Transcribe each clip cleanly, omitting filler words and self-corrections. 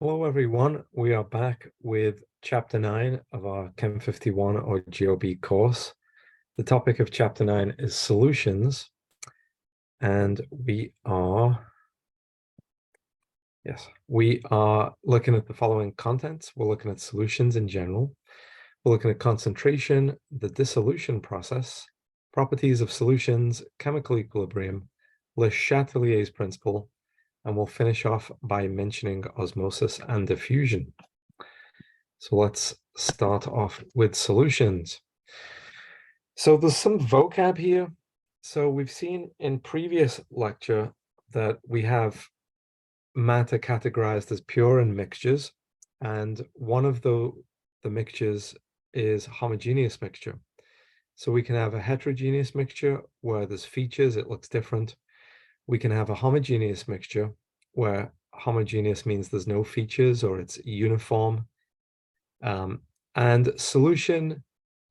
Hello everyone, we are back with Chapter 9 of our Chem 51 or GOB course. The topic of Chapter 9 is solutions, and we are looking at the following contents. We're looking at solutions in general. We're looking at concentration, the dissolution process, properties of solutions, chemical equilibrium, Le Chatelier's principle, and we'll finish off by mentioning osmosis and diffusion. So let's start off with solutions. So there's some vocab here. So we've seen in previous lecture that we have matter categorized as pure and mixtures, and one of the mixtures is homogeneous mixture. So we can have a heterogeneous mixture where there's features, it looks different. We can have a homogeneous mixture where homogeneous means there's no features or it's uniform. And solution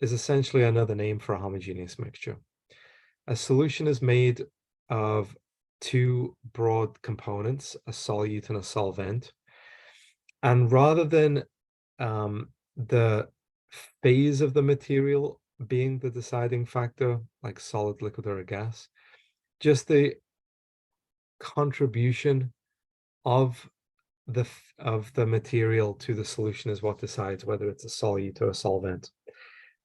is essentially another name for a homogeneous mixture. A solution is made of two broad components, a solute and a solvent. And rather than the phase of the material being the deciding factor, like solid, liquid, or a gas, just the contribution of the material to the solution is what decides whether it's a solute or a solvent.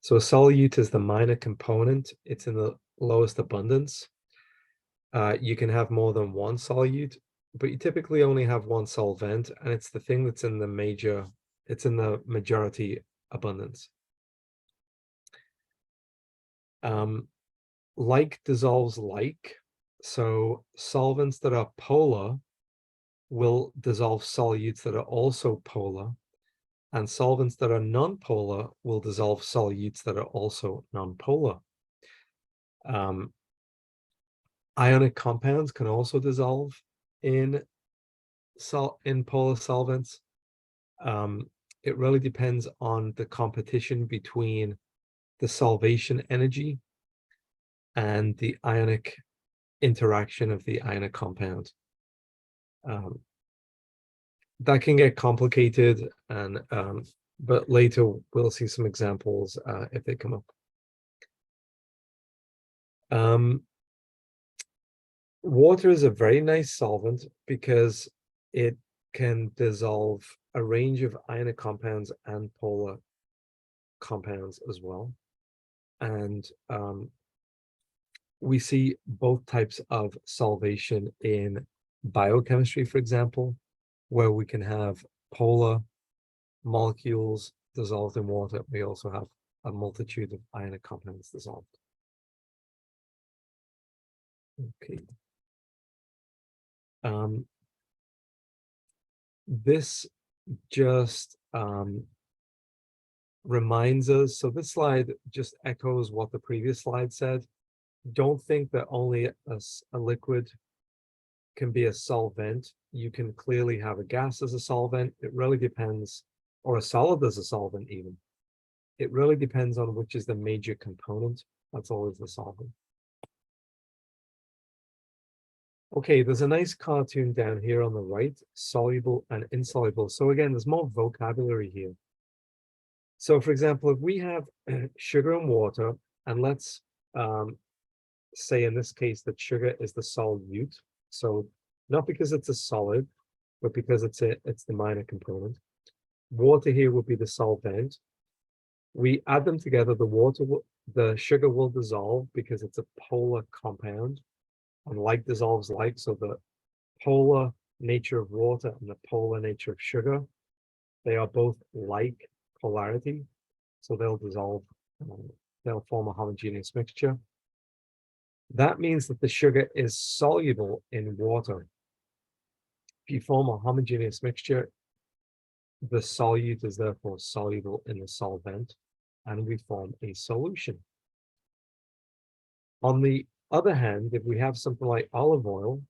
So a solute is the minor component. It's in the lowest abundance. You can have more than one solute, but you typically only have one solvent, and it's the thing that's in the majority abundance. Like dissolves like. So solvents that are polar will dissolve solutes that are also polar, and solvents that are non-polar will dissolve solutes that are also non-polar. Ionic compounds can also dissolve in polar solvents. It really depends on the competition between the solvation energy and the ionic interaction of the ionic compound. That can get complicated, and but later we'll see some examples if they come up. Water is a very nice solvent because it can dissolve a range of ionic compounds and polar compounds as well. And we see both types of solvation in biochemistry, for example, where we can have polar molecules dissolved in water. We also have a multitude of ionic compounds dissolved. Okay. This just reminds us, so this slide just echoes what the previous slide said. Don't think that only a liquid can be a solvent. You can clearly have a gas as a solvent. It really depends, or a solid as a solvent even. It really depends on which is the major component. That's always the solvent. Okay, there's a nice cartoon down here on the right, soluble and insoluble. So again, there's more vocabulary here. So for example, if we have sugar and water, and let's say in this case that sugar is the solute. So not because it's a solid, but because it's the minor component. Water here would be the solvent. We add them together, the sugar will dissolve because it's a polar compound, and like dissolves like, so the polar nature of water and the polar nature of sugar, they are both like polarity, so they'll dissolve, they'll form a homogeneous mixture. That means that the sugar is soluble in water. If you form a homogeneous mixture, the solute is therefore soluble in the solvent, and we form a solution. On the other hand, if we have something like olive oil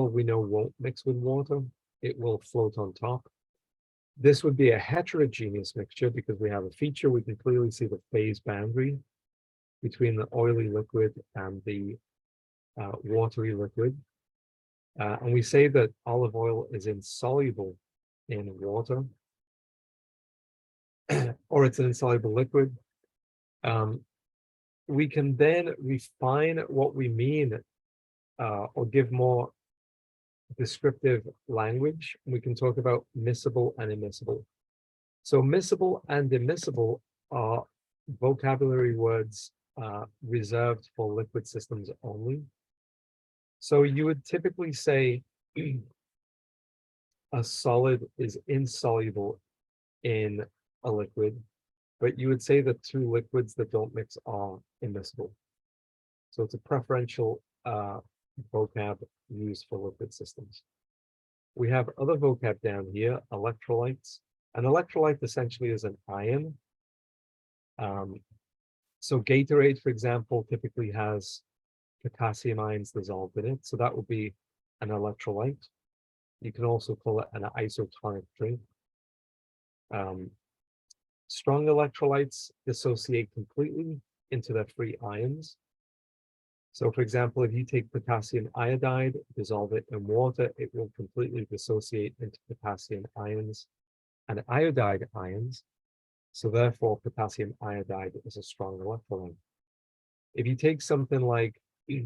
we know won't mix with water. It will float on top. This would be a heterogeneous mixture because we have a feature. We can clearly see the phase boundary between the oily liquid and the watery liquid. And we say that olive oil is insoluble in water, or it's an insoluble liquid, we can then refine what we mean or give more descriptive language. We can talk about miscible and immiscible. So miscible and immiscible are vocabulary words reserved for liquid systems only. So you would typically say a solid is insoluble in a liquid, but you would say that two liquids that don't mix are immiscible. So it's a preferential vocab used for liquid systems. We have other vocab down here, electrolytes. An electrolyte essentially is an ion. So Gatorade, for example, typically has potassium ions dissolved in it. So that would be an electrolyte. You can also call it an isotonic drink. Strong electrolytes dissociate completely into their free ions. So for example, if you take potassium iodide, dissolve it in water, it will completely dissociate into potassium ions and iodide ions. So therefore, potassium iodide is a strong electrolyte. If you take something like if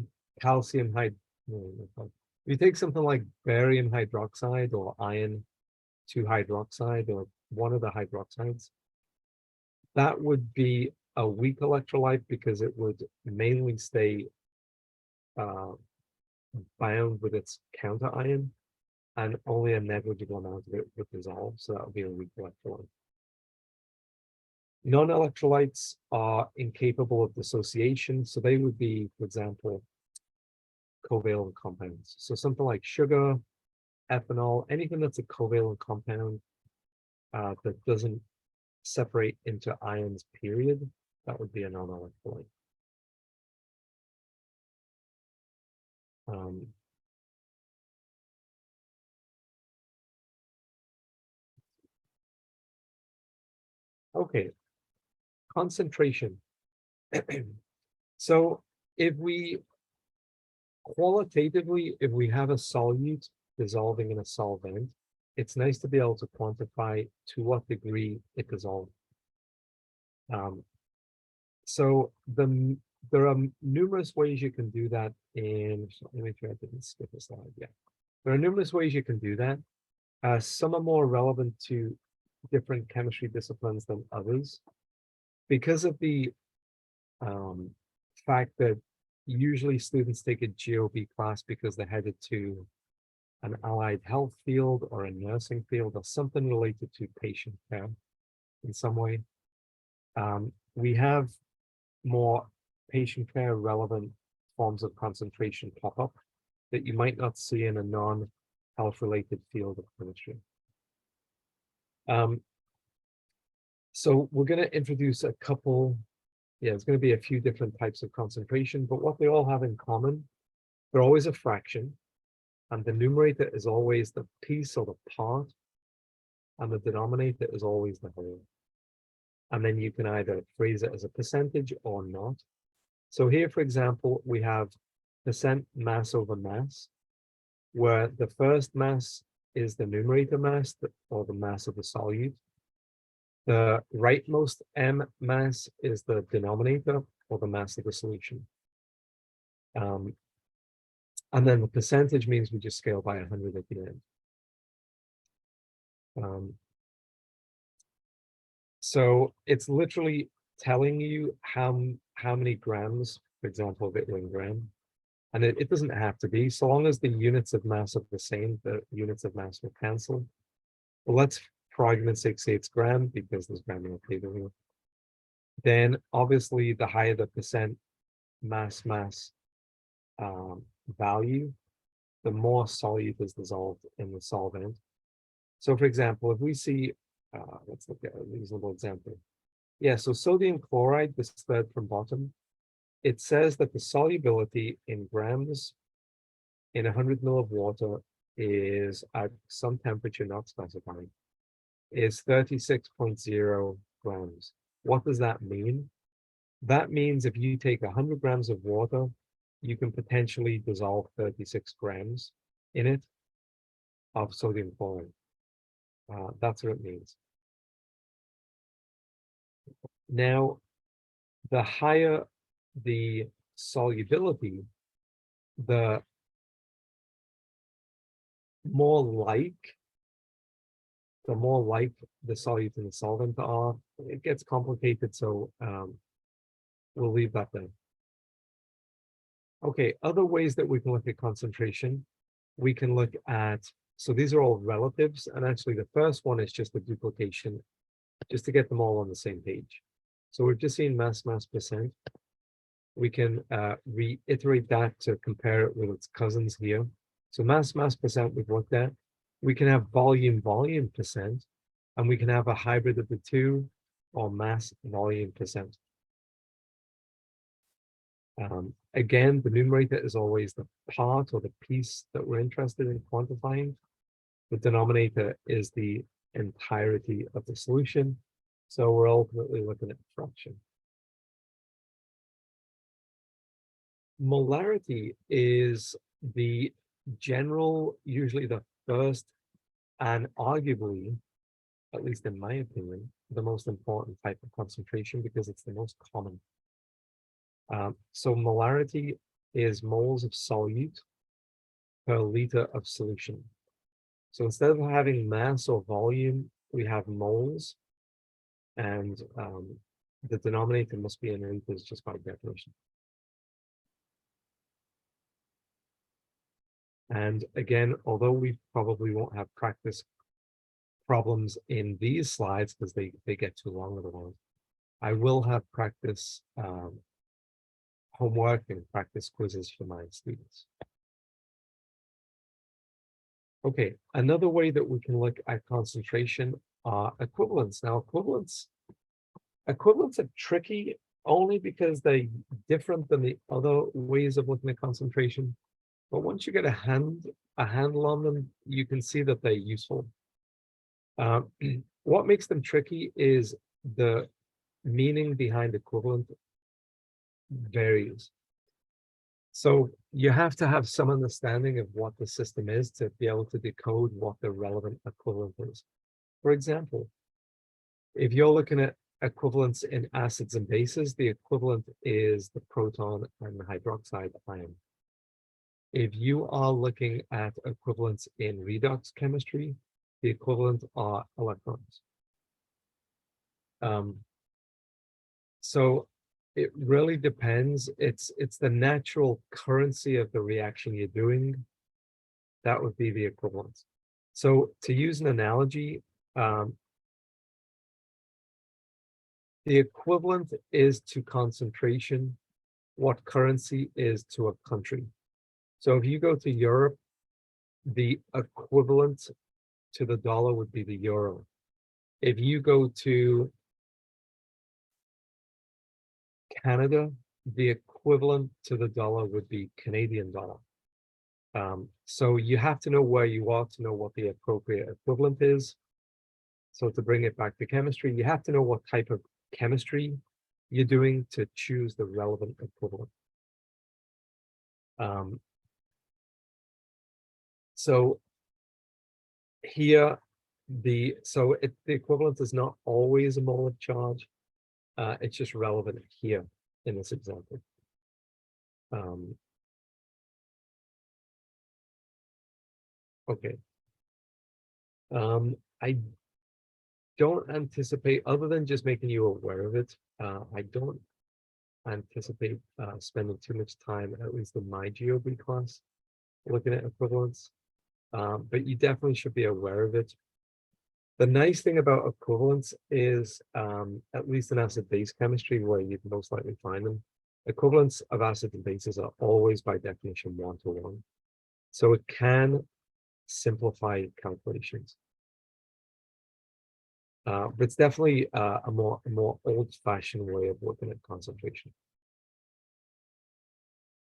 you take something like barium hydroxide or iron 2 hydroxide or one of the hydroxides, that would be a weak electrolyte because it would mainly stay bound with its counter ion, and only a negligible amount of it would dissolve. So that would be a weak electrolyte. Non-electrolytes are incapable of dissociation. So they would be, for example, covalent compounds. So something like sugar, ethanol, anything that's a covalent compound that doesn't separate into ions, period, that would be a non-electrolyte. Okay, concentration. So if we qualitatively, if we have a solute dissolving in a solvent, it's nice to be able to quantify to what degree it dissolved. So there are numerous ways you can do that in, let me make sure I didn't skip a slide. Yeah, there are numerous ways you can do that. Some are more relevant to different chemistry disciplines than others. Because of the fact that usually students take a GOB class because they're headed to an allied health field or a nursing field or something related to patient care in some way. We have more patient care relevant forms of concentration pop up that you might not see in a non-health related field of chemistry. So we're going to introduce a couple, there's going to be a few different types of concentration, but what they all have in common, they're always a fraction, and the numerator is always the piece or the part, and the denominator is always the whole. And then you can either phrase it as a percentage or not. So here, for example, we have percent mass over mass, where the first mass is the numerator mass, or the mass of the solute. The rightmost m mass is the denominator, or the mass of the solution. And then the percentage means we just scale by 100 at the end. So it's literally telling you how many grams, for example, of it in gram. And it doesn't have to be, so long as the units of mass are the same, the units of mass will cancel. Well, let's, for argument's sake, say it's gram, because there's gram in the table here. Then obviously the higher the percent mass value, the more solute is dissolved in the solvent. So for example, if we see, let's look at a reasonable example. Yeah, so sodium chloride, this third from bottom, it says that the solubility in grams in 100 ml of water is at some temperature not specified, is 36.0 grams. What does that mean? That means if you take 100 grams of water, you can potentially dissolve 36 grams in it of sodium chloride. That's what it means. Now, the higher the solubility, the more like the solute and the solvent are. It gets complicated, so we'll leave that there. Okay, other ways that we can look at concentration, we can look at, so these are all relatives, and actually the first one is just a duplication, just to get them all on the same page. So we've just seen mass percent. We can reiterate that to compare it with its cousins here. So mass percent we've looked at. We can have volume percent, and we can have a hybrid of the two, or mass volume percent. Again, the numerator is always the part or the piece that we're interested in quantifying. The denominator is the entirety of the solution. So we're ultimately looking at fraction. Molarity is the general, usually the first, and arguably, at least in my opinion, the most important type of concentration because it's the most common. So molarity is moles of solute per liter of solution. So instead of having mass or volume, we have moles, and the denominator must be in liters just by definition. And again, although we probably won't have practice problems in these slides because they get too long otherwise, I will have practice homework and practice quizzes for my students. Okay, another way that we can look at concentration are equivalents. Now, equivalents are tricky only because they're different than the other ways of looking at concentration. But once you get a handle on them, you can see that they're useful. What makes them tricky is the meaning behind equivalent varies. So you have to have some understanding of what the system is to be able to decode what the relevant equivalent is. For example, if you're looking at equivalents in acids and bases, the equivalent is the proton and the hydroxide ion. If you are looking at equivalents in redox chemistry, the equivalent are electrons. So it really depends. It's the natural currency of the reaction you're doing. That would be the equivalent. So to use an analogy, the equivalent is to concentration what currency is to a country. So if you go to Europe, the equivalent to the dollar would be the euro. If you go to Canada, the equivalent to the dollar would be Canadian dollar. So you have to know where you are to know what the appropriate equivalent is. So to bring it back to chemistry, you have to know what type of chemistry you're doing to choose the relevant equivalent. So here, the equivalent is not always a molar charge. It's just relevant here in this example. Okay. I don't anticipate, other than just making you aware of it, I don't anticipate spending too much time, at least in my GOB class, looking at equivalents. But you definitely should be aware of it. The nice thing about equivalents is, at least in acid-base chemistry, where you'd most likely find them, equivalents of acids and bases are always by definition one-to-one. So it can simplify calculations. But it's definitely a more old-fashioned way of looking at concentration.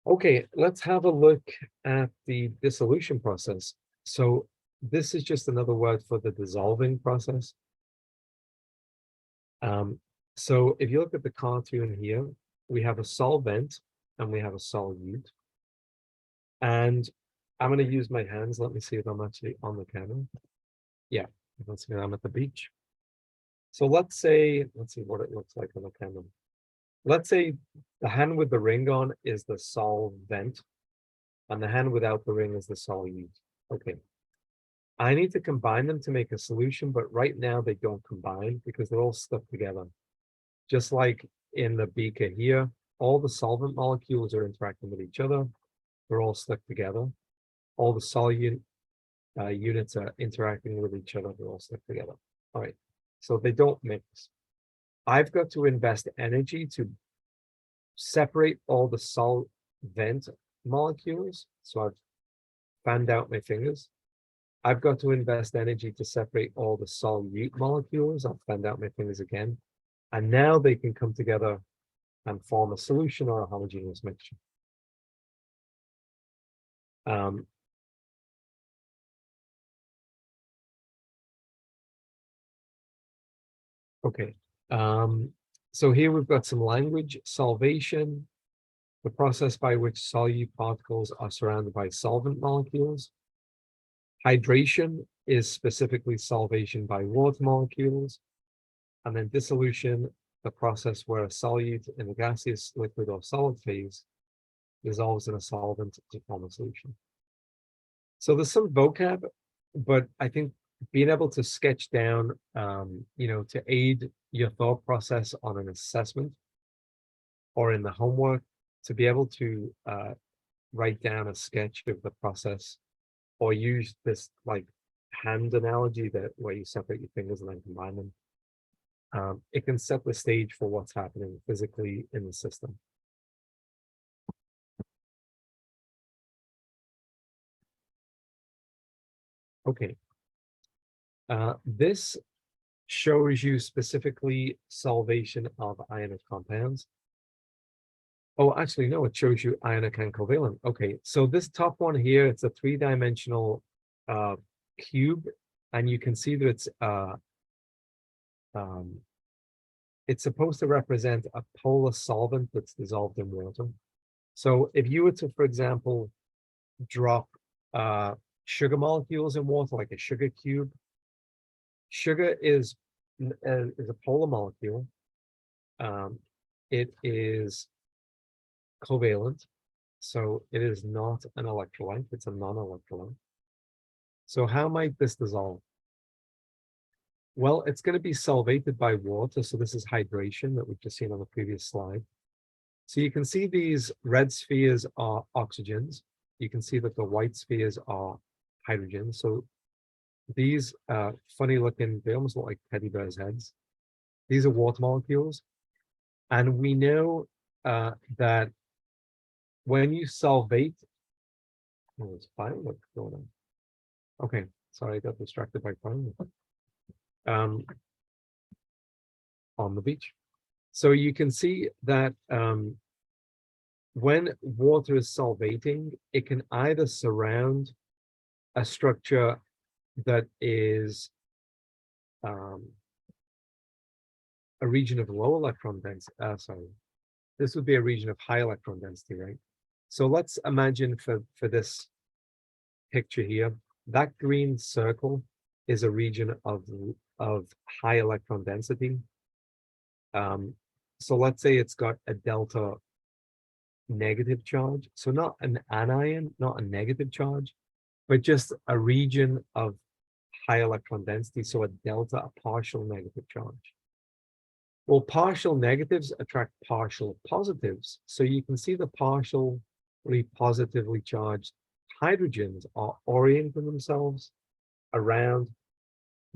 Okay, let's have a look at the dissolution process. So this is just another word for the dissolving process. So if you look at the cartoon here, we have a solvent and we have a solute. And I'm going to use my hands. Let me see if I'm actually on the camera. Yeah. Once again, I'm at the beach. So let's see what it looks like on the camera. Let's say the hand with the ring on is the solvent, and the hand without the ring is the solute. Okay. I need to combine them to make a solution, but right now they don't combine because they're all stuck together. Just like in the beaker here, all the solvent molecules are interacting with each other. They're all stuck together. All the solute units are interacting with each other. They're all stuck together. All right, so they don't mix. I've got to invest energy to separate all the solvent molecules. So I've fanned out my fingers. I've got to invest energy to separate all the solute molecules. I'll fanned out my fingers again. And now they can come together and form a solution or a homogeneous mixture. Okay, so here we've got some language. Solvation, the process by which solute particles are surrounded by solvent molecules. Hydration is specifically solvation by water molecules. And then dissolution, the process where a solute in the gaseous, liquid, or solid phase dissolves in a solvent to form a solution. So there's some vocab, but I think being able to sketch down, to aid your thought process on an assessment or in the homework, to be able to write down a sketch of the process or use this like hand analogy that where you separate your fingers and then combine them. It can set the stage for what's happening physically in the system. Okay. This shows you specifically solvation of ionic compounds. Oh, actually, no, it shows you ionic and covalent. Okay, so this top one here, it's a three-dimensional cube, and you can see that it's supposed to represent a polar solvent that's dissolved in water. So if you were to, for example, drop sugar molecules in water, like a sugar cube, sugar is a polar molecule. It is covalent, so it is not an electrolyte, it's a non-electrolyte. So how might this dissolve? Well, it's going to be solvated by water, so this is hydration that we've just seen on the previous slide. So you can see these red spheres are oxygens. You can see that the white spheres are hydrogens. So these funny looking, they almost look like teddy bears' heads. These are water molecules. And we know that when you solvate, oh, it's fireworks going on. Okay, sorry, I got distracted by fireworks. On the beach. So you can see that when water is solvating, it can either surround a structure that is a region of low electron density. This would be a region of high electron density, right? So let's imagine for this picture here, that green circle is a region of high electron density. So let's say it's got a delta negative charge. So not an anion, not a negative charge, but just a region of high electron density. So a delta, a partial negative charge. Well, partial negatives attract partial positives. So you can see the partially positively charged hydrogens are orienting themselves around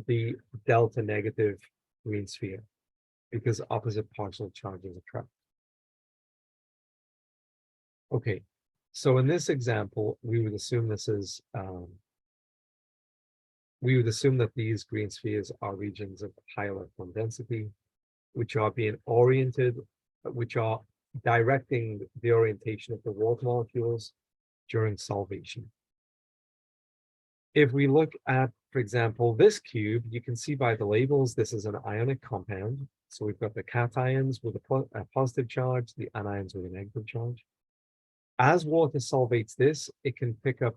the delta negative green sphere because opposite partial charges attract. Okay, so in this example, we would assume this is, we would assume that these green spheres are regions of high electron density, which are being oriented, which are directing the orientation of the water molecules during solvation. If we look at, for example, this cube, you can see by the labels, this is an ionic compound. So we've got the cations with a positive charge, the anions with a negative charge. As water solvates this, it can pick up,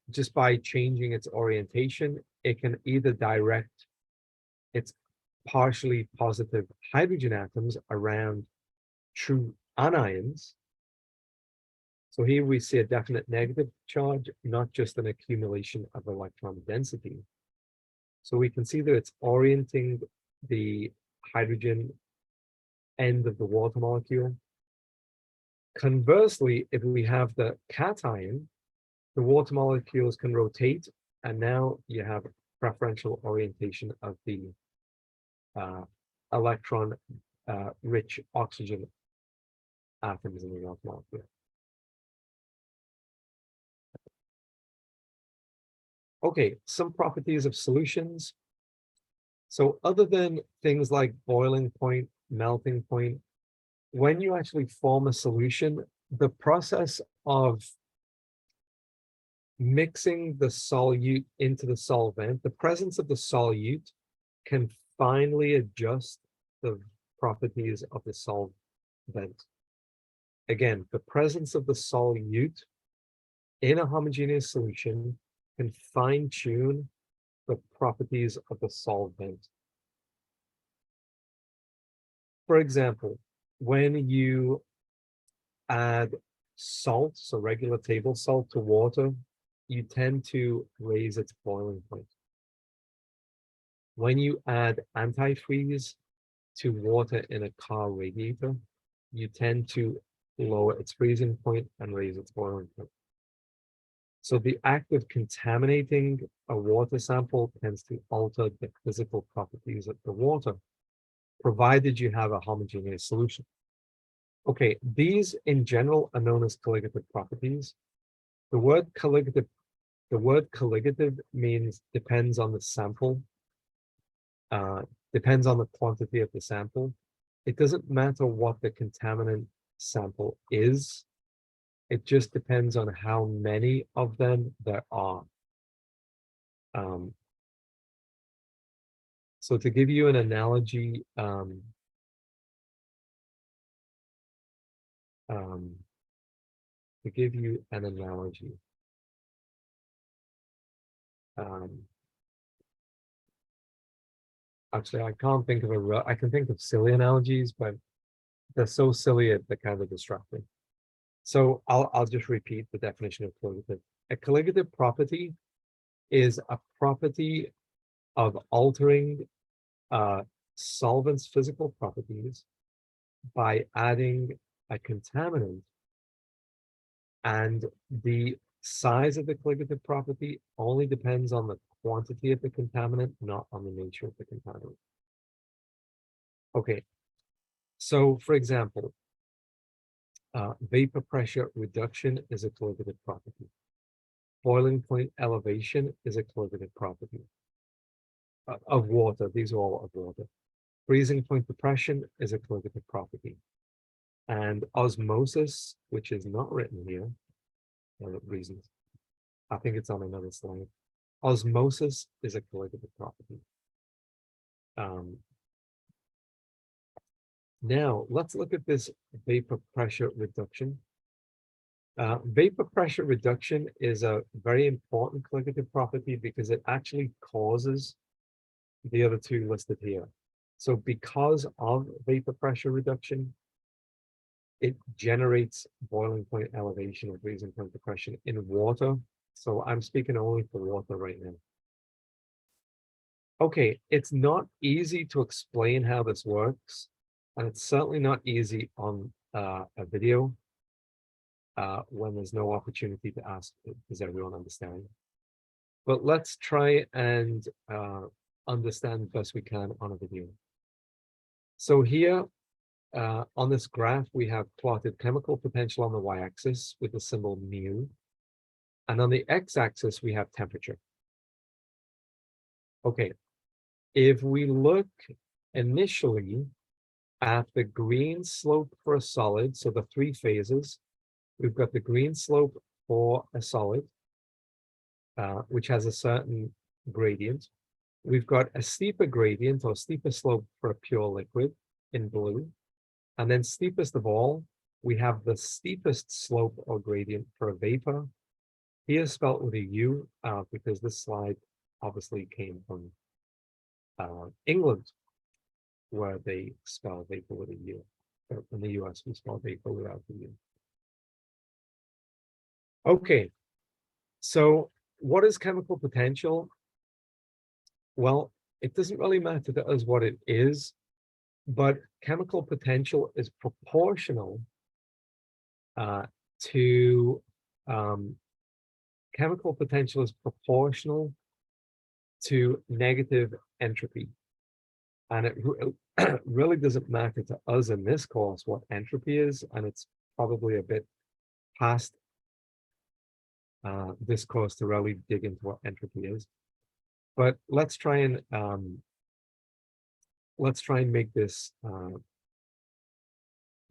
just by changing its orientation, it can either direct its partially positive hydrogen atoms around true anions. So here we see a definite negative charge, not just an accumulation of electron density. So we can see that it's orienting the hydrogen end of the water molecule. Conversely, if we have the cation, the water molecules can rotate, and now you have preferential orientation of the electron rich oxygen atoms in the water molecule. Okay, some properties of solutions. So other than things like boiling point, melting point, when you actually form a solution, the process of mixing the solute into the solvent, the presence of the solute can finely adjust the properties of the solvent. Again, the presence of the solute in a homogeneous solution can fine-tune the properties of the solvent. For example, when you add salt, so regular table salt, to water, you tend to raise its boiling point. When you add antifreeze to water in a car radiator, you tend to lower its freezing point and raise its boiling point. So the act of contaminating a water sample tends to alter the physical properties of the water, provided you have a homogeneous solution. Okay, these in general are known as colligative properties. The word colligative means depends on the sample, depends on the quantity of the sample. It doesn't matter what the contaminant sample is. It just depends on how many of them there are. So to give you an analogy, actually, I can't think of I can think of silly analogies, but they're so silly they're kind of distracting. So I'll just repeat the definition of colligative. A colligative property is a property of altering solvent's physical properties by adding a contaminant, and the size of the colligative property only depends on the quantity of the contaminant, not on the nature of the contaminant. Okay, so for example, vapor pressure reduction is a colligative property. Boiling point elevation is a colligative property of water. These are all of water. Freezing point depression is a colligative property. And osmosis, which is not written here, for reasons. I think it's on another slide. Osmosis is a colligative property. Now, let's look at this vapor pressure reduction. Vapor pressure reduction is a very important colligative property because it actually causes the other two listed here. So because of vapor pressure reduction, it generates boiling point elevation and freezing point depression in water. So I'm speaking only for water right now. Okay, it's not easy to explain how this works, and it's certainly not easy on a video when there's no opportunity to ask, does everyone understand? But let's try and understand the best we can on a video. So here on this graph, we have plotted chemical potential on the y-axis with the symbol mu. And on the x-axis, we have temperature. Okay, if we look initially at the green slope for a solid, so the three phases, we've got the green slope for a solid, which has a certain gradient. We've got a steeper gradient or steeper slope for a pure liquid in blue. And then steepest of all, we have the steepest slope or gradient for a vapor. Here spelled with a U because this slide obviously came from England, where they spell vapor with a U. In the US, we spell vapor without the U. Okay, so what is chemical potential? Well, it doesn't really matter to us what it is, but chemical potential is proportional to chemical potential is proportional to negative entropy. And it really doesn't matter to us in this course what entropy is, and it's probably a bit past this course to really dig into what entropy is. But let's try and make this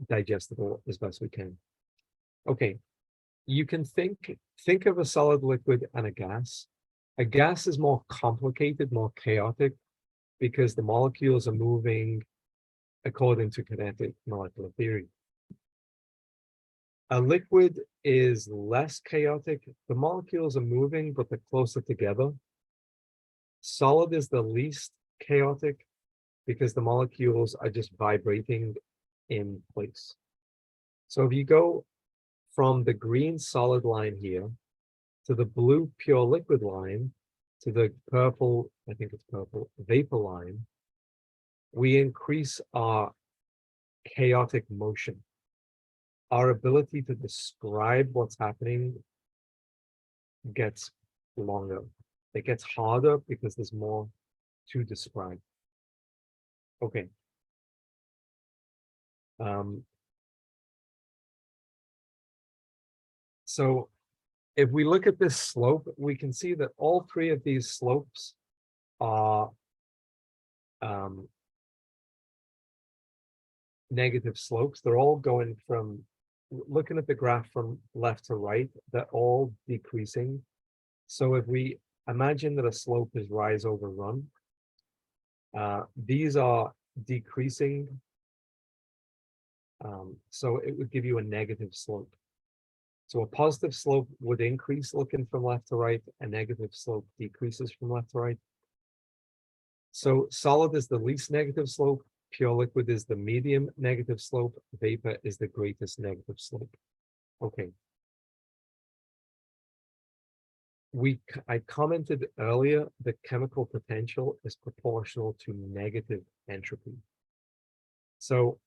digestible as best we can. Okay, you can think of a solid, liquid, and a gas. A gas is more complicated, more chaotic, because the molecules are moving according to kinetic molecular theory. A liquid is less chaotic. The molecules are moving, but they're closer together. Solid is the least chaotic because the molecules are just vibrating in place. So if you go from the green solid line here to the blue pure liquid line to the purple, I think it's purple, vapor line, we increase our chaotic motion. Our ability to describe what's happening gets longer. It gets harder because there's more to describe. Okay. So if we look at this slope, we can see that all three of these slopes are negative slopes. They're all going from, looking at the graph from left to right, they're all decreasing. So if we imagine that a slope is rise over run, these are decreasing. So it would give you a negative slope. So a positive slope would increase looking from left to right, a negative slope decreases from left to right. So solid is the least negative slope, pure liquid is the medium negative slope, vapor is the greatest negative slope. Okay. I commented earlier that chemical potential is proportional to negative entropy. So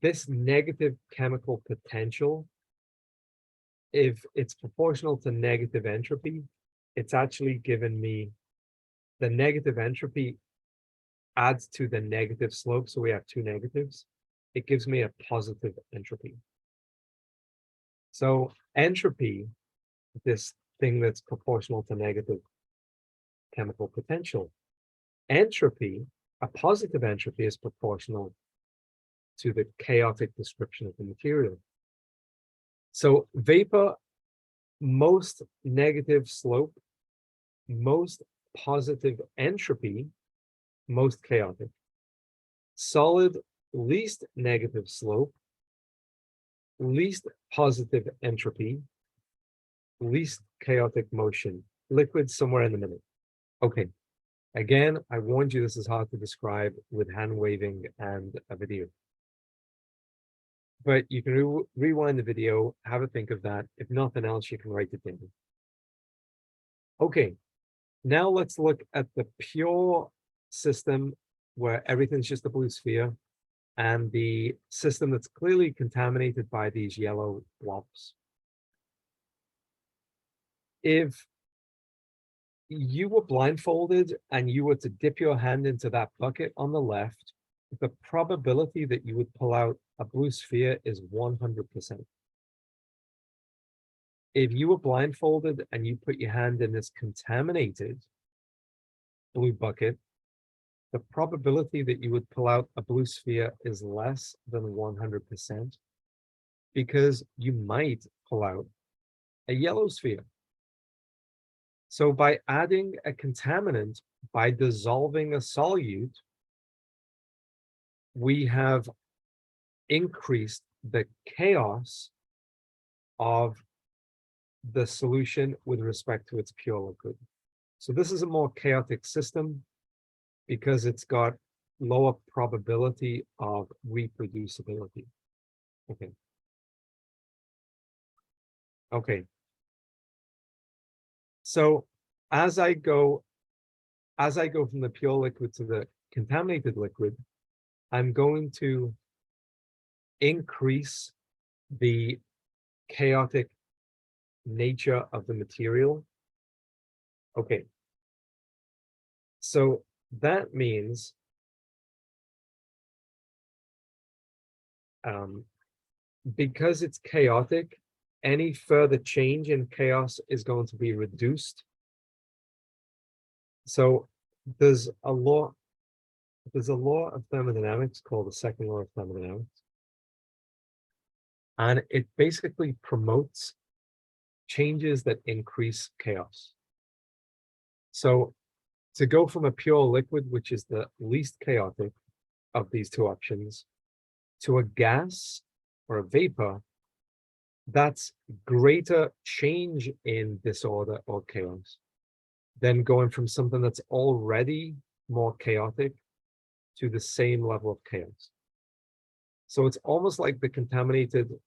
this negative chemical potential, if it's proportional to negative entropy, it's actually given me the negative entropy adds to the negative slope. So we have two negatives. It gives me a positive entropy. So entropy, this thing that's proportional to negative chemical potential, entropy, a positive entropy is proportional to the chaotic description of the material. So vapor, most negative slope, most positive entropy, most chaotic. Solid, least negative slope, least positive entropy, least chaotic motion. Liquid somewhere in the middle. Okay. Again, I warned you this is hard to describe with hand waving and a video. But you can rewind the video, have a think of that. If nothing else, you can write it down. Okay, now let's look at the pure system where everything's just a blue sphere and the system that's clearly contaminated by these yellow blobs. If you were blindfolded and you were to dip your hand into that bucket on the left, the probability that you would pull out a blue sphere is 100%. If you were blindfolded and you put your hand in this contaminated blue bucket, the probability that you would pull out a blue sphere is less than 100% because you might pull out a yellow sphere. So by adding a contaminant, by dissolving a solute, we have increased the chaos of the solution with respect to its pure liquid. So this is a more chaotic system because it's got lower probability of reproducibility. Okay. Okay. So as I go from the pure liquid to the contaminated liquid, I'm going to increase the chaotic nature of the material. Okay. So that means because it's chaotic, any further change in chaos is going to be reduced. So there's a law of thermodynamics called the second law of thermodynamics. And it basically promotes changes that increase chaos. So to go from a pure liquid, which is the least chaotic of these two options, to a gas or a vapor, that's greater change in disorder or chaos than going from something that's already more chaotic to the same level of chaos. So it's almost like the contaminated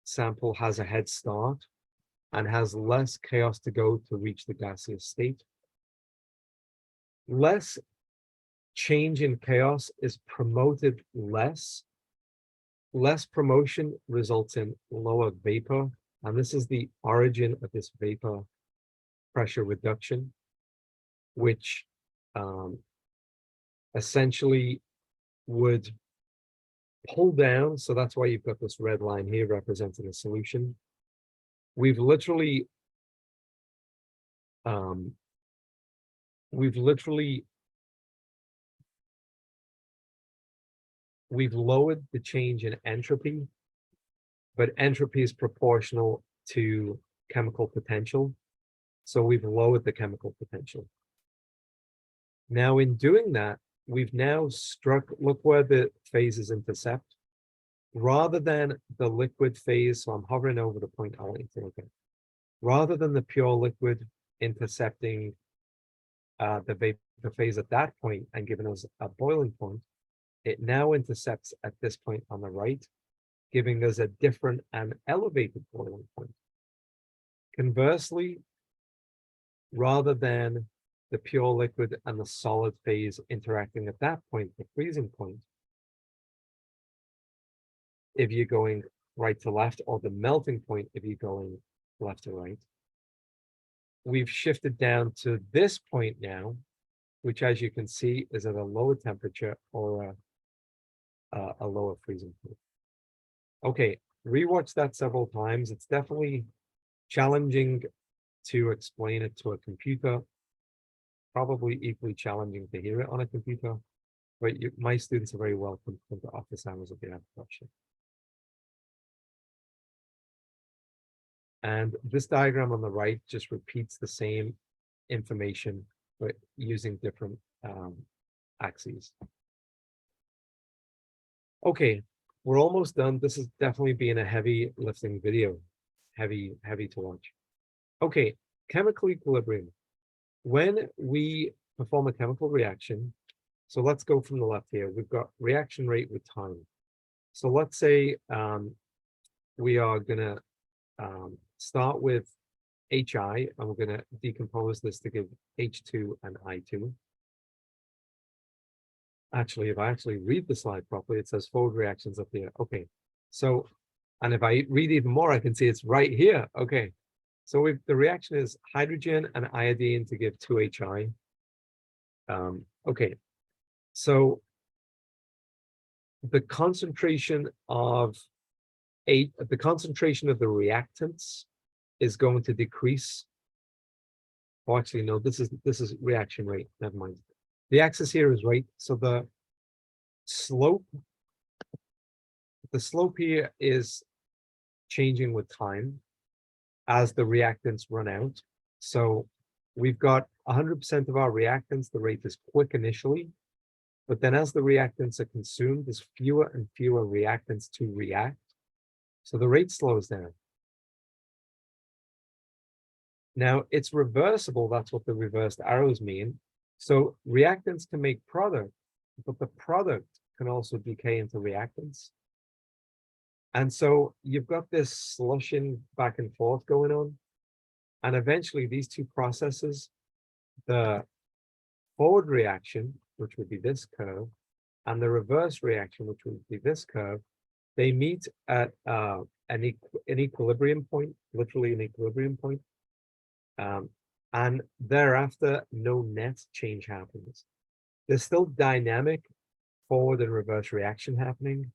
sample has a head start and has less chaos to go to reach the gaseous state. Less change in chaos is promoted less. Less promotion results in lower vapor, and this is the origin of this vapor pressure reduction, which essentially would pull down. So that's why you've got this red line here representing a solution. We've literally lowered the change in entropy, but entropy is proportional to chemical potential. So we've lowered the chemical potential. Now, in doing that, we've now struck, look where the phases intercept. Rather than the liquid phase, so I'm hovering over the point I want you to look at. Rather than the pure liquid intercepting the vapor phase at that point and giving us a boiling point, it now intercepts at this point on the right, giving us a different and elevated boiling point. Conversely, rather than the pure liquid and the solid phase interacting at that point, the freezing point, if you're going right to left, or the melting point if you're going left to right, we've shifted down to this point now, which, as you can see, is at a lower temperature or a lower freezing point. Okay, rewatch that several times. It's definitely challenging to explain it to a computer, probably equally challenging to hear it on a computer, but my students are very welcome to come to office hours if they have a question. And this diagram on the right just repeats the same information, but using different axes. Okay, we're almost done. This is definitely being a heavy lifting video, heavy to watch. Okay, chemical equilibrium. When we perform a chemical reaction, so let's go from the left here. We've got reaction rate with time. So let's say we are gonna start with HI, and we're gonna decompose this to give H2 and I2. Actually, if I actually read the slide properly, it says forward reactions up here. Okay, so, and if I read even more, I can see it's right here. Okay, so the reaction is hydrogen and iodine to give 2HI. Okay, so the concentration of the reactants is going to decrease. Oh, actually, no, this is reaction rate. Never mind. The axis here is rate. So the slope here is changing with time as the reactants run out. So we've got 100% of our reactants. The rate is quick initially, but then as the reactants are consumed, there's fewer and fewer reactants to react. So the rate slows down. Now it's reversible. That's what the reversed arrows mean. So reactants can make product, but the product can also decay into reactants. And so you've got this slushing back and forth going on. And eventually these two processes, the forward reaction, which would be this curve, and the reverse reaction, which would be this curve, they meet at an equilibrium point, literally an equilibrium point. And thereafter, no net change happens. There's still dynamic forward and reverse reaction happening,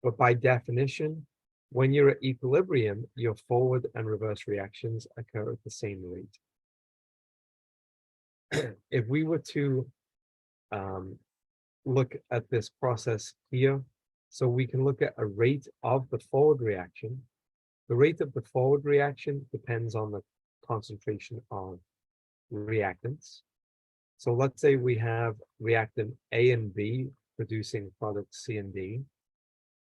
but by definition, when you're at equilibrium, your forward and reverse reactions occur at the same rate. If we were to look at this process here, so we can look at a rate of the forward reaction. The rate of the forward reaction depends on the concentration of reactants. So let's say we have reactant A and B producing product C and D.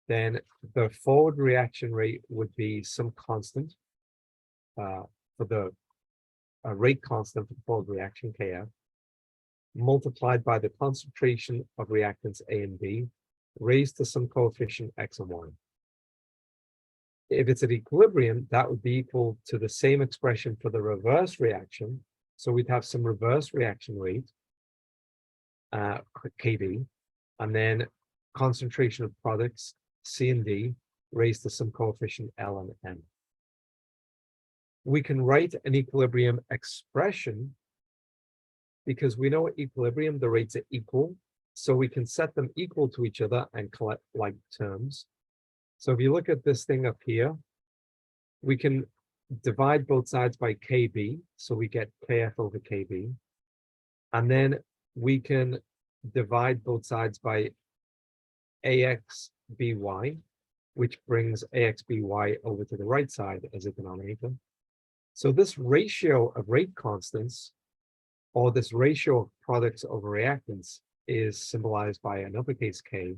Then the forward reaction rate would be some constant for the rate constant for the forward reaction, Kf, multiplied by the concentration of reactants A and B, raised to some coefficient X and Y. If it's at equilibrium, that would be equal to the same expression for the reverse reaction. So we'd have some reverse reaction rate, Kb, and then concentration of products, C and D, raised to some coefficient L and N. We can write an equilibrium expression because we know at equilibrium the rates are equal, so we can set them equal to each other and collect like terms. So if you look at this thing up here, we can divide both sides by Kb, so we get Kf over Kb. And then we can divide both sides by Axby, which brings Axby over to the right side as a denominator. So this ratio of rate constants, or this ratio of products over reactants, is symbolized by an uppercase K,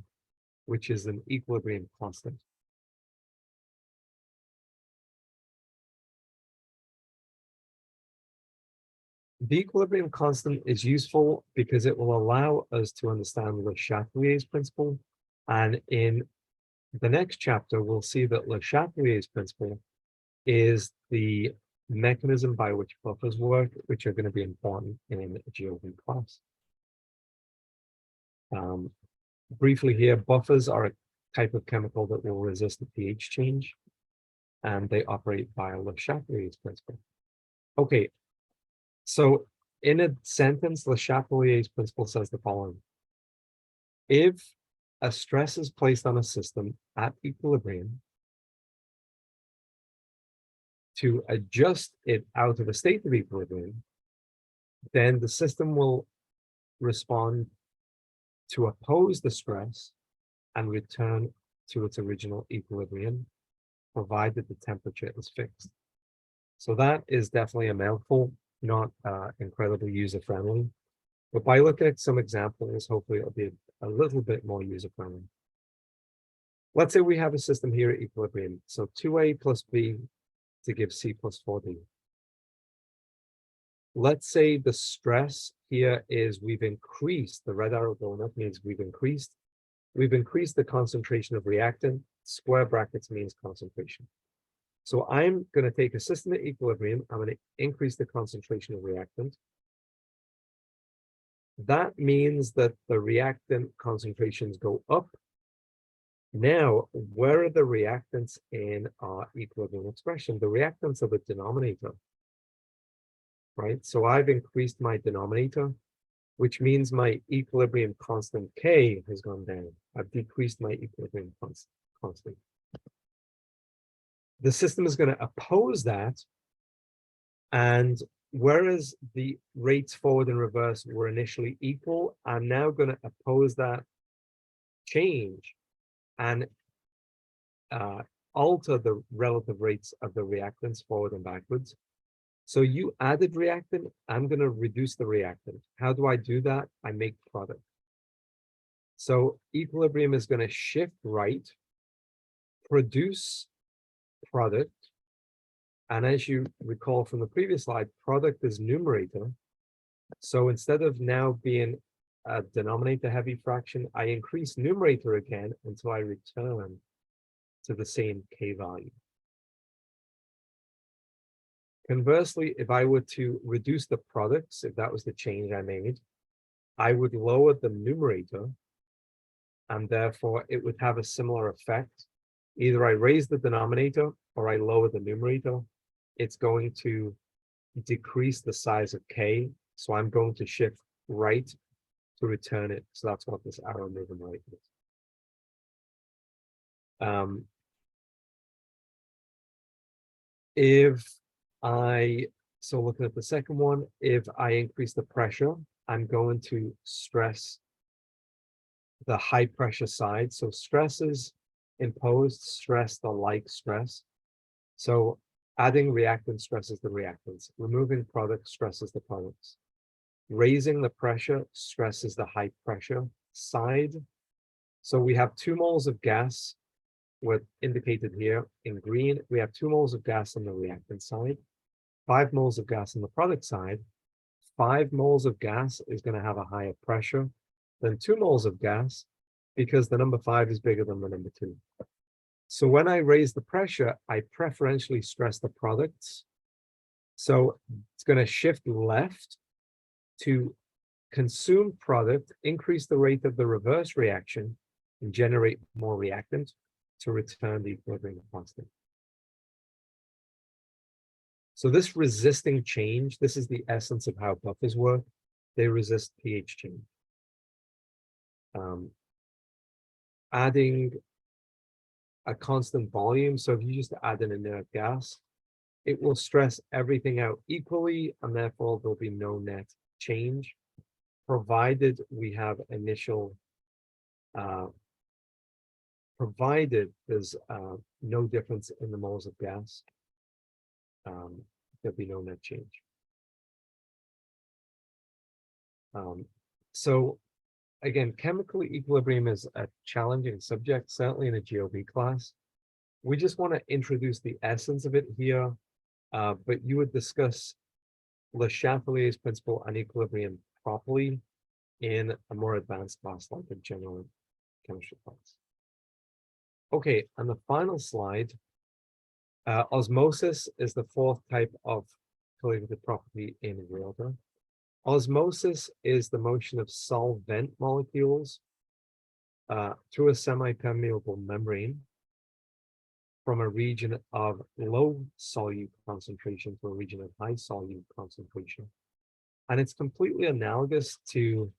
which is an equilibrium constant. The equilibrium constant is useful because it will allow us to understand Le Chatelier's principle. And in the next chapter, we'll see that Le Chatelier's principle is the mechanism by which buffers work, which are going to be important in a GOB class. Briefly here, buffers are a type of chemical that will resist a pH change, and they operate via Le Chatelier's principle. Okay, so in a sentence, Le Chatelier's principle says the following. If a stress is placed on a system at equilibrium to adjust it out of a state of equilibrium, then the system will respond to oppose the stress and return to its original equilibrium, provided the temperature is fixed. So that is definitely a mouthful, not incredibly user-friendly. But by looking at some examples, hopefully it'll be a little bit more user-friendly. Let's say we have a system here at equilibrium. So 2A plus B to give C plus 4D. Let's say the stress here is we've increased, the red arrow going up means we've increased the concentration of reactant, square brackets means concentration. So I'm going to take a system at equilibrium, I'm going to increase the concentration of reactant. That means that the reactant concentrations go up. Now, where are the reactants in our equilibrium expression? The reactants are the denominator, right? So I've increased my denominator, which means my equilibrium constant K has gone down. I've decreased my equilibrium constant. The system is going to oppose that, and whereas the rates forward and reverse were initially equal, I'm now going to oppose that change and alter the relative rates of the reactants forward and backwards. So you added reactant, I'm going to reduce the reactant. How do I do that? I make product. So equilibrium is going to shift right, produce product, And as you recall from the previous slide, product is numerator. So instead of now being a denominator heavy fraction, I increase numerator again until I return to the same K value. Conversely, if I were to reduce the products, if that was the change I made, I would lower the numerator, and therefore it would have a similar effect. Either I raise the denominator or I lower the numerator. It's going to decrease the size of K. So I'm going to shift right to return it. So that's what this arrow moving right is. So looking at the second one, if I increase the pressure, I'm going to stress the high pressure side. So stresses imposed stress the like stress. So adding reactant stresses the reactants. Removing product stresses the products. Raising the pressure stresses the high pressure side. So we have 2 moles of gas, what indicated here in green. We have 2 moles of gas on the reactant side, 5 moles of gas on the product side. 5 moles of gas is going to have a higher pressure than 2 moles of gas because the number 5 is bigger than the number 2. So when I raise the pressure, I preferentially stress the products. So it's going to shift left to consume product, increase the rate of the reverse reaction, and generate more reactant to return the equilibrium constant. So this resisting change, this is the essence of how buffers work. They resist pH change. Adding a constant volume, so if you just add an inert gas, it will stress everything out equally, and therefore there'll be no net change, provided we have initial, provided there's no difference in the moles of gas, there'll be no net change. So again, chemical equilibrium is a challenging subject, certainly in a GOB class. We just want to introduce the essence of it here, but you would discuss Le Chatelier's principle and equilibrium properly in a more advanced class like a general chemistry class. Okay, and the final slide, osmosis is the 4th type of colligative property in water. Osmosis is the motion of solvent molecules through a semi-permeable membrane from a region of low solute concentration to a region of high solute concentration. And it's completely analogous to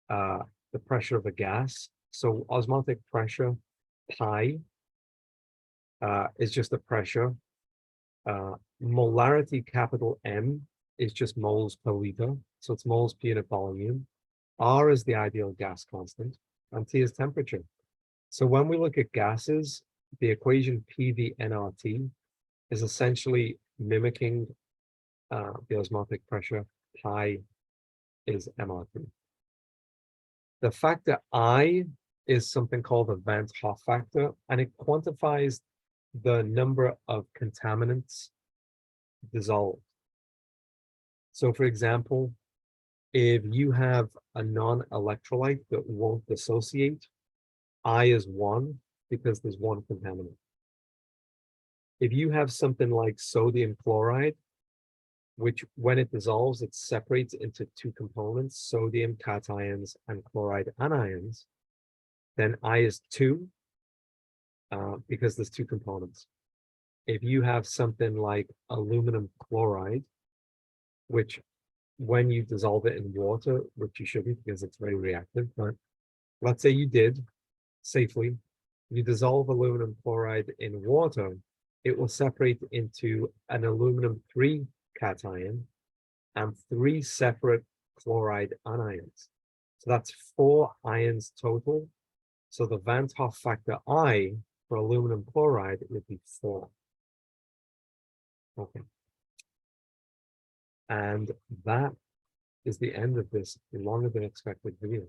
the pressure of a gas. So osmotic pressure, pi, is just the pressure. Molarity, capital M, is just moles per liter. So it's moles per unit volume. R is the ideal gas constant, and T is temperature. So when we look at gases, the equation PV-nRT is essentially mimicking the osmotic pressure. Pi is MRT. The factor I is something called the Van't Hoff factor, and it quantifies the number of contaminants dissolved. So for example, if you have a non-electrolyte that won't dissociate, I is 1 because there's 1 contaminant. If you have something like sodium chloride, which when it dissolves, it separates into 2 components, sodium cations and chloride anions, then I is 2 because there's 2 components. If you have something like aluminum chloride, which when you dissolve it in water, which you shouldn't because it's very reactive, but let's say you did safely, you dissolve aluminum chloride in water, it will separate into an aluminum 3 cation and 3 separate chloride anions. So that's 4 ions total. So the Van't Hoff factor I for aluminum chloride would be 4. Okay. And that is the end of this longer than expected video.